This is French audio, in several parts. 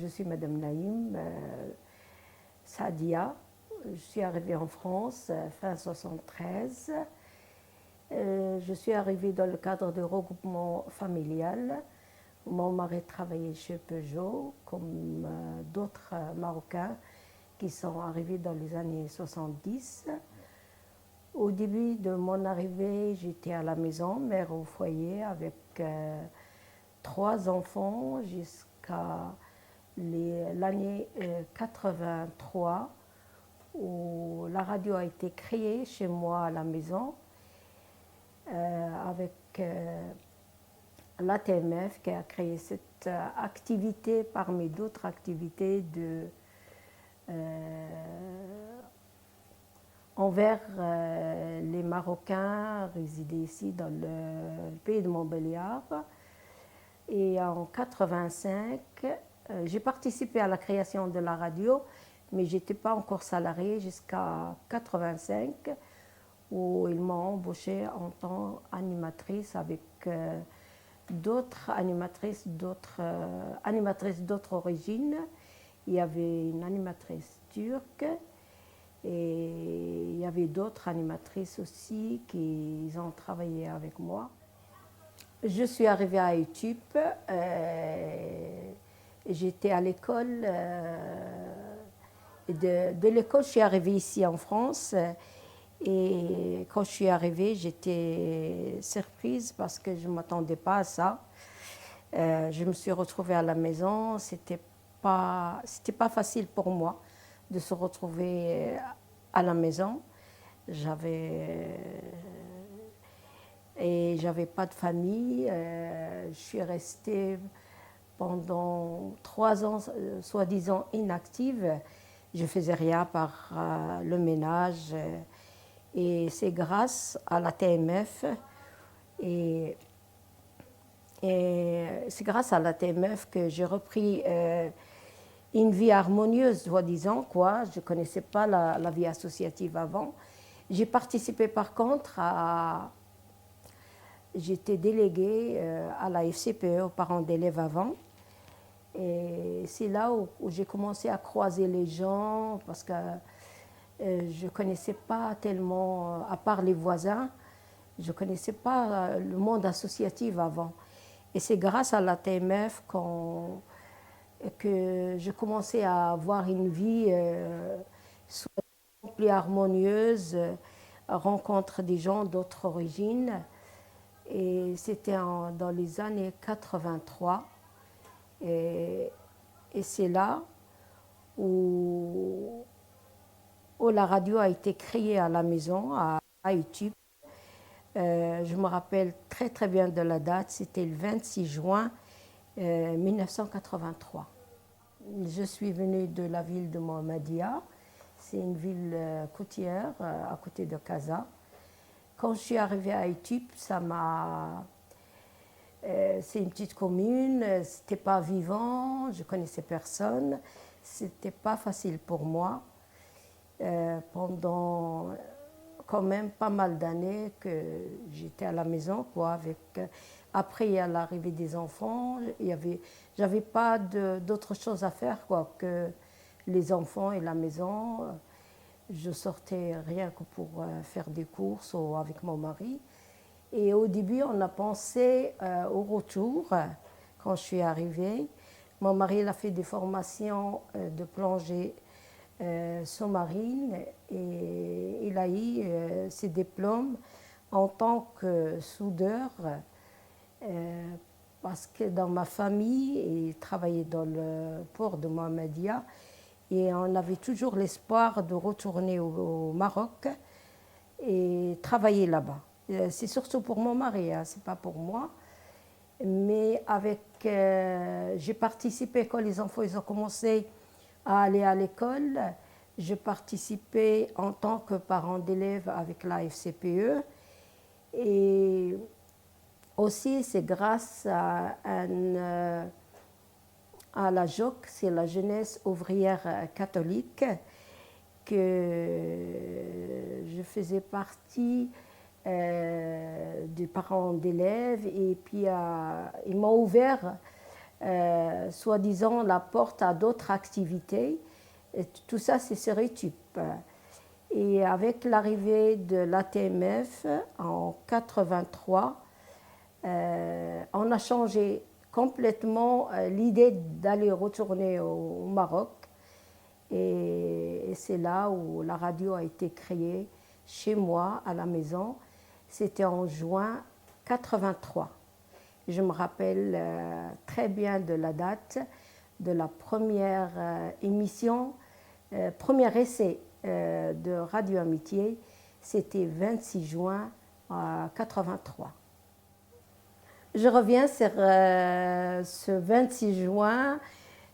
suis Madame Naïm Sadia. Je suis arrivée en France fin 73. Je suis arrivée dans le cadre de regroupement familial. Mon mari travaillait chez Peugeot, comme d'autres Marocains qui sont arrivés dans les années 70. Au début de mon arrivée, j'étais à la maison, mère au foyer, avec 3 enfants jusqu'à l'année 83, où la radio a été créée chez moi à la maison, avec l'ATMF qui a créé cette activité parmi d'autres activités envers les Marocains résidés ici dans le pays de Montbéliard. Et en 85, j'ai participé à la création de la radio, mais je n'étais pas encore salariée jusqu'à 85, où ils m'ont embauchée en tant qu'animatrice avec d'autres animatrices d'autres origines. Il y avait une animatrice turque et il y avait d'autres animatrices aussi qui ont travaillé avec moi. Je suis arrivée à Éthiopie, j'étais à l'école. De l'école, je suis arrivée ici en France. Et quand je suis arrivée, j'étais surprise parce que je ne m'attendais pas à ça. Je me suis retrouvée à la maison. C'était pas facile pour moi de se retrouver à la maison. J'avais pas de famille. Je suis restée pendant 3 ans, soi-disant inactive. Je faisais rien par le ménage. Et c'est grâce à la TMF et c'est grâce à la TMF que j'ai repris une vie harmonieuse, soi-disant, quoi. Je ne connaissais pas la vie associative avant. J'ai participé par contre J'étais déléguée à la FCPE, aux parents d'élèves avant. Et c'est là où j'ai commencé à croiser les gens, parce que je ne connaissais pas tellement, à part les voisins, je ne connaissais pas le monde associatif avant. Et c'est grâce à la TMF que je commençais à avoir une vie plus harmonieuse, rencontre des gens d'autres origines. Et c'était dans les années 83. Et c'est là où la radio a été créée à la maison, à Éthiopie. Je me rappelle très très bien de la date, c'était le 26 juin 1983. Je suis venue de la ville de Mohammedia, c'est une ville côtière à côté de Casa. Quand je suis arrivée à Éthiopie, c'est une petite commune, c'était pas vivant, je connaissais personne, c'était pas facile pour moi. Pendant quand même pas mal d'années que j'étais à la maison, quoi, après il y a l'arrivée des enfants, j'avais pas d'autre chose à faire, quoi, que les enfants et la maison. Je sortais rien que pour faire des courses avec mon mari. Et au début, on a pensé au retour, quand je suis arrivée. Mon mari il a fait des formations de plongée sous-marine et il a eu ses diplômes en tant que soudeur parce que dans ma famille, il travaillait dans le port de Mohammedia et on avait toujours l'espoir de retourner au Maroc et travailler là-bas. C'est surtout pour mon mari, hein, c'est pas pour moi. Mais j'ai participé quand les enfants ils ont commencé à aller à l'école. Je participais en tant que parent d'élève avec la FCPE. Et aussi, c'est grâce à la JOC, c'est la Jeunesse ouvrière catholique, que je faisais partie des parents d'élèves. Et puis, ils m'ont ouvert soi-disant la porte à d'autres activités. Et tout ça, c'est sur YouTube. Et avec l'arrivée de l'ATMF en 83, on a changé complètement l'idée d'aller retourner au Maroc. Et c'est là où la radio a été créée chez moi, à la maison. C'était en juin 83. Je me rappelle très bien de la date de la première émission, premier essai de Radio Amitié. C'était 26 juin 83. Je reviens sur ce 26 juin.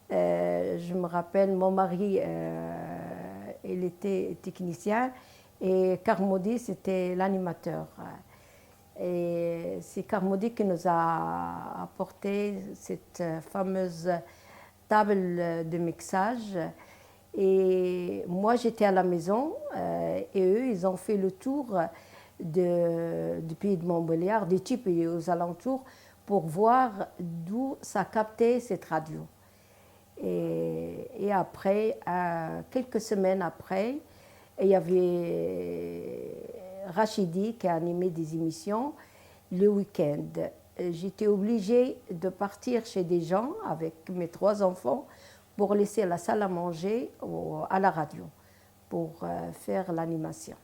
Je me rappelle, mon mari, il était technicien et Carmody, c'était l'animateur. Et c'est Carmody qui nous a apporté cette fameuse table de mixage. Et moi, j'étais à la maison et eux, ils ont fait le tour du pays de Montbéliard, des types et aux alentours, pour voir d'où ça captait cette radio. Et après, quelques semaines après, il y avait Rachidi qui a animé des émissions le week-end. J'étais obligée de partir chez des gens avec mes 3 enfants pour laisser la salle à manger à la radio pour faire l'animation.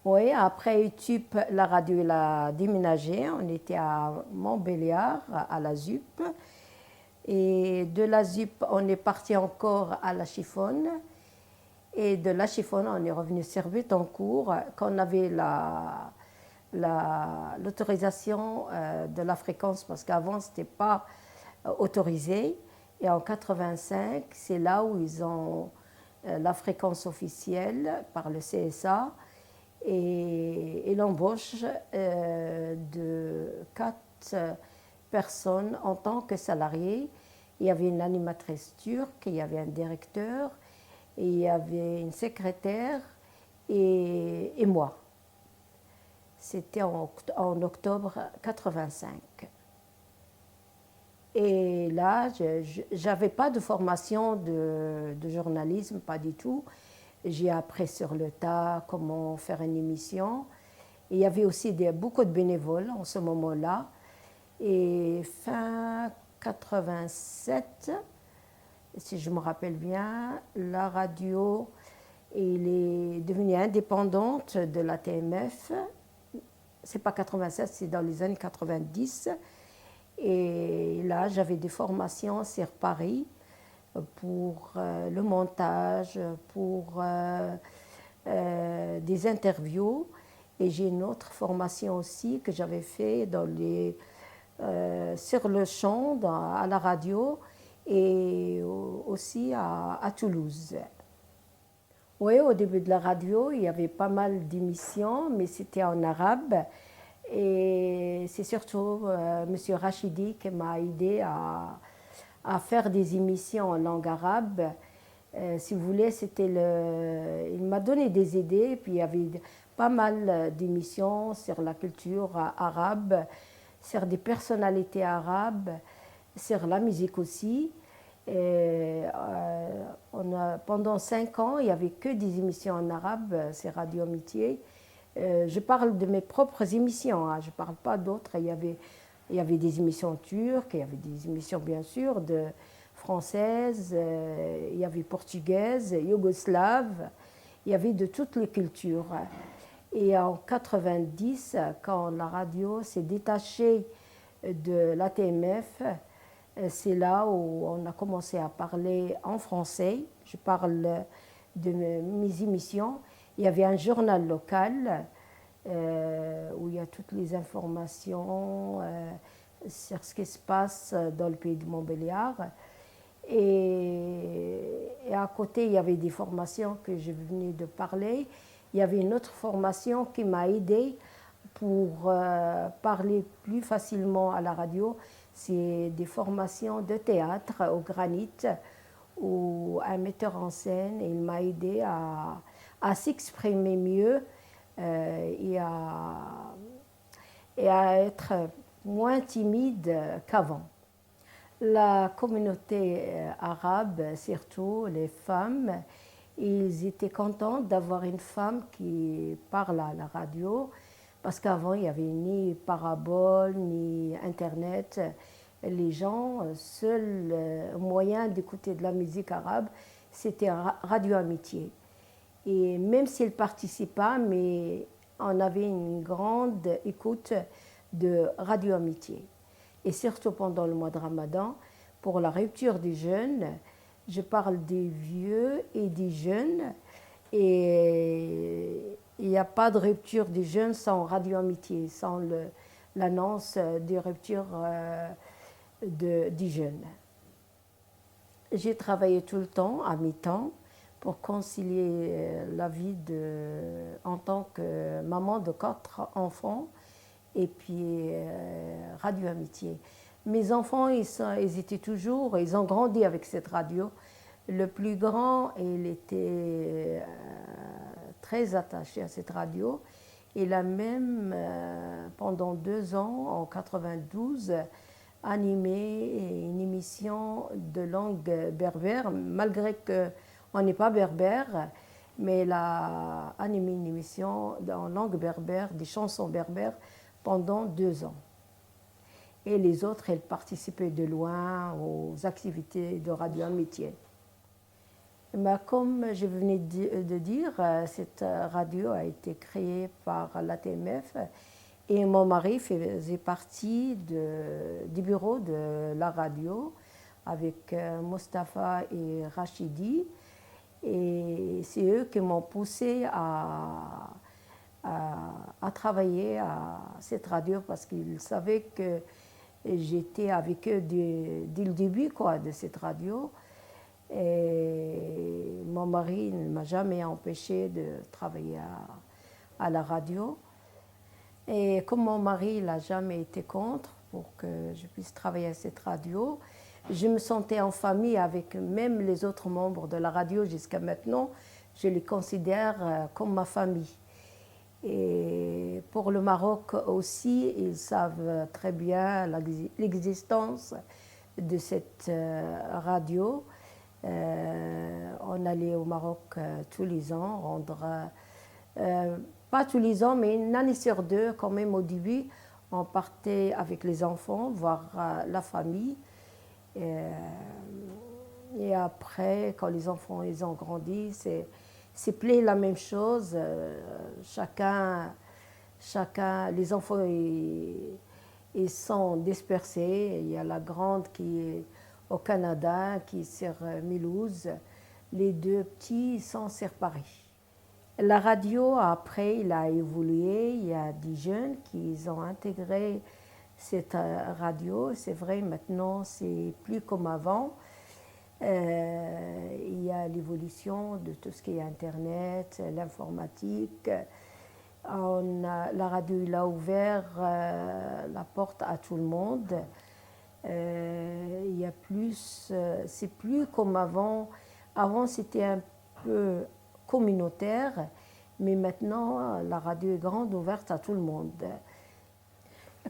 Oui, après YouTube, la radio elle a déménagé. On était à Montbéliard, à la ZUP. Et de la ZUP, on est parti encore à la Chiffonne. Et de la Chiffonne, on est revenu sur Béthencourt quand on avait l'autorisation de la fréquence, parce qu'avant, ce n'était pas autorisé. Et en 85, c'est là où ils ont la fréquence officielle par le CSA et l'embauche de 4 personnes en tant que salariés. Il y avait une animatrice turque, il y avait un directeur, et il y avait une secrétaire et moi. C'était en octobre 85. Et là, je n'avais pas de formation de journalisme, pas du tout. J'ai appris sur le tas comment faire une émission. Et il y avait aussi beaucoup de bénévoles en ce moment-là. Et fin 87, si je me rappelle bien, la radio elle est devenue indépendante de la TMF. C'est pas 87, c'est dans les années 90. Et là, j'avais des formations sur Paris pour le montage, pour des interviews. Et j'ai une autre formation aussi que j'avais fait sur le champ, à la radio et aussi à Toulouse. Oui, au début de la radio, il y avait pas mal d'émissions, mais c'était en arabe. Et c'est surtout M. Rachidi qui m'a aidé à faire des émissions en langue arabe. Si vous voulez, il m'a donné des idées, puis il y avait pas mal d'émissions sur la culture arabe, sur des personnalités arabes, sur la musique aussi. Et, pendant 5 ans, il n'y avait que des émissions en arabe, c'est Radio Amitié. Je parle de mes propres émissions, hein, je ne parle pas d'autres. Il y avait des émissions turques, il y avait des émissions bien sûr françaises, il y avait portugaises, yougoslaves, il y avait de toutes les cultures. Et en 90, quand la radio s'est détachée de l'ATMF, c'est là où on a commencé à parler en français. Je parle de mes émissions. Il y avait un journal local où il y a toutes les informations sur ce qui se passe dans le pays de Montbéliard. Et à côté, il y avait des formations que je venais de parler. Il y avait une autre formation qui m'a aidée pour parler plus facilement à la radio. C'est des formations de théâtre au Granit, où un metteur en scène, il m'a aidé à s'exprimer mieux et à être moins timide qu'avant. La communauté arabe, surtout les femmes, ils étaient contents d'avoir une femme qui parle à la radio, parce qu'avant, il n'y avait ni parabole, ni Internet. Les gens, seul moyen d'écouter de la musique arabe, c'était Radio Amitié. Et même s'ils ne participaient pas, mais on avait une grande écoute de Radio Amitié. Et surtout pendant le mois de Ramadan, pour la rupture des jeûnes, je parle des vieux et des jeunes. Et il n'y a pas de rupture des jeunes sans Radio Amitié, sans l'annonce des ruptures des jeunes. J'ai travaillé tout le temps, à mi-temps, pour concilier la vie en tant que maman de 4 enfants et puis Radio Amitié. Mes enfants, ils étaient toujours, ils ont grandi avec cette radio. Le plus grand, il était très attaché à cette radio. Il a même, pendant 2 ans, en 92, animé une émission de langue berbère, malgré qu'on n'est pas berbère, mais il a animé une émission en langue berbère, des chansons berbères, pendant 2 ans. Et les autres, elles participaient de loin aux activités de Radio Amitié. Mais comme je venais de dire, cette radio a été créée par la TMF et mon mari faisait partie du bureau de la radio avec Mustapha et Rachidi. Et c'est eux qui m'ont poussé à travailler à cette radio parce qu'ils savaient que j'étais avec eux dès le début de cette radio. Et mon mari ne m'a jamais empêché de travailler à la radio. Et comme mon mari n'a jamais été contre pour que je puisse travailler à cette radio, je me sentais en famille avec même les autres membres de la radio jusqu'à maintenant. Je les considère comme ma famille. Et pour le Maroc aussi, ils savent très bien l'existence de cette radio. On allait au Maroc tous les ans, pas tous les ans, mais une année sur 2, quand même au début, on partait avec les enfants voir la famille. Et après, quand les enfants ils ont grandi, c'est plus la même chose. Chacun, les enfants, ils sont dispersés. Il y a la grande qui est au Canada, qui est sur Mulhouse. Les 2 petits sont sur Paris. La radio, après, il a évolué. Il y a des jeunes qui ont intégré cette radio. C'est vrai, maintenant, c'est plus comme avant. Il y a l'évolution de tout ce qui est Internet, l'informatique. La radio, il a ouvert la porte à tout le monde. Il y a plus, c'est plus comme avant. Avant, c'était un peu communautaire, mais maintenant, la radio est grande, ouverte à tout le monde.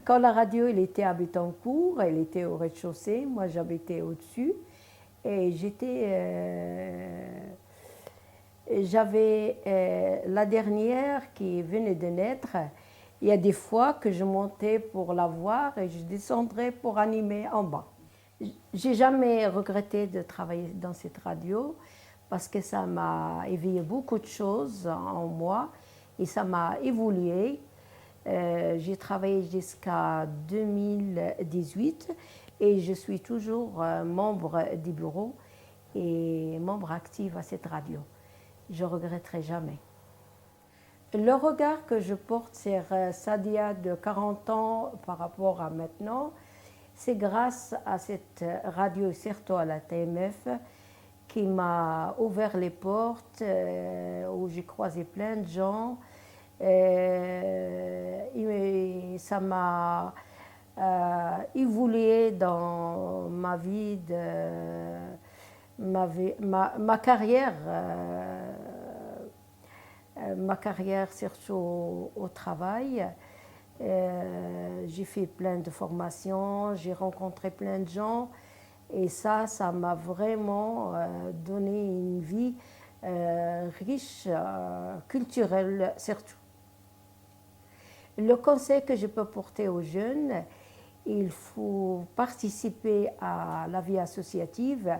Quand la radio, elle était à Bettencourt, elle était au rez-de-chaussée, moi j'habitais au-dessus, et j'avais la dernière qui venait de naître. Il y a des fois que je montais pour la voir et je descendrais pour animer en bas. J'ai jamais regretté de travailler dans cette radio parce que ça m'a éveillé beaucoup de choses en moi et ça m'a évolué. J'ai travaillé jusqu'à 2018 et je suis toujours membre du bureau et membre active à cette radio. Je ne regretterai jamais. Le regard que je porte sur Sadia de 40 ans par rapport à maintenant, c'est grâce à cette radio, surtout à la TMF, qui m'a ouvert les portes, où j'ai croisé plein de gens. Et ça m'a évolué dans ma vie, ma carrière. Ma carrière surtout au travail. J'ai fait plein de formations, j'ai rencontré plein de gens. Et ça m'a vraiment donné une vie riche, culturelle surtout. Le conseil que je peux porter aux jeunes, il faut participer à la vie associative.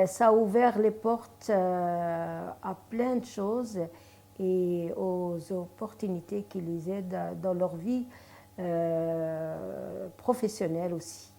Ça a ouvert les portes à plein de choses et aux opportunités qui les aident dans leur vie professionnelle aussi.